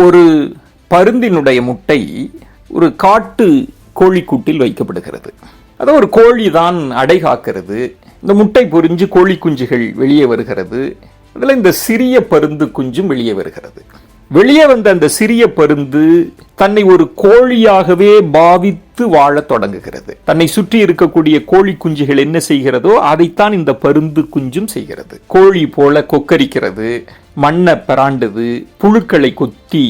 ஒரு பருந்தினுடைய முட்டை ஒரு காட்டு கோழிக்கூட்டில் வைக்கப்படுகிறது. அதை ஒரு கோழி தான் அடை காக்கிறது. இந்த முட்டை பொரிஞ்சு கோழி குஞ்சுகள் வெளியே வருகிறது. அதில் இந்த சிறிய பருந்து குஞ்சும் வெளியே வருகிறது. வெளியே வந்த அந்த சிறிய பருந்து தன்னை ஒரு கோழியாகவே பாவித்து வாழத் தொடங்குகிறது. தன்னை சுற்றி இருக்கக்கூடிய கோழி குஞ்சுகள் என்ன செய்கிறதோ அதைத்தான் இந்த பருந்து குஞ்சும் செய்கிறது. கோழி போல கொக்கரிக்கிறது, மண்ணை பராண்டுது, புழுக்களை கொத்தி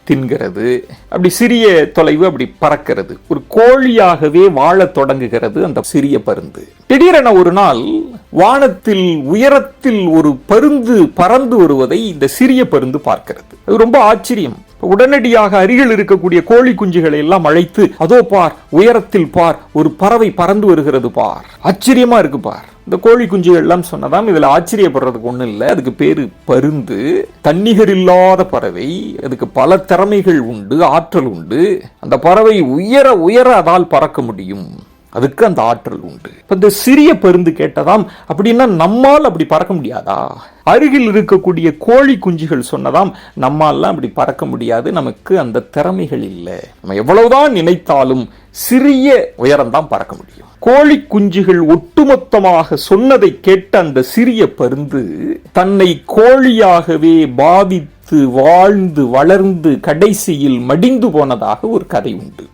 தின்கிறது. அப்படி சிறிய தொலைவு அப்படி பறக்கிறது. ஒரு கோழியாகவே வாழத் தொடங்குகிறது அந்த சிறிய பருந்து. திடீரென ஒரு நாள் வானத்தில் உயரத்தில் ஒரு பருந்து பறந்து வருவதை இந்த சிறிய பருந்து பார்க்கிறது. அது ரொம்ப ஆச்சரியம். உடனடியாக அருகில் இருக்கக்கூடிய கோழி குஞ்சுகளை எல்லாம் அழைத்து, அதோ பார், உயரத்தில் பார், ஒரு பறவை பறந்து வருகிறது பார், ஆச்சரியமா இருக்கு பார். இந்த கோழி குஞ்சுகள் எல்லாம் சொன்னதாம், இதுல ஆச்சரியப்படுறதுக்கு ஒண்ணும் இல்லை, அதுக்கு பேரு பருந்து, தன்னிகர் இல்லாத பறவை, அதுக்கு பல திறமைகள் உண்டு, ஆற்றல் உண்டு. அந்த பறவை உயர உயர அதால் பறக்க முடியும், அதுக்கு அந்த ஆற்றல் உண்டு. இந்த சிறிய பருந்து கேட்டதாம், அப்படின்னா நம்மால் அப்படி பறக்க முடியாதா? அருகில் இருக்கக்கூடிய கோழி குஞ்சுகள் சொன்னதாம், நம்மாலாம் அப்படி பறக்க முடியாது, நமக்கு அந்த திறமைகள் இல்லை, நம்ம எவ்வளவுதான் நினைத்தாலும் சிறிய உயரம்தான் பறக்க முடியும். கோழி குஞ்சுகள் ஒட்டுமொத்தமாக சொன்னதை கேட்ட அந்த சிறிய பருந்து தன்னை கோழியாகவே பாவித்து வாழ்ந்து வளர்ந்து கடைசியில் மடிந்து போனதாக ஒரு கதை உண்டு.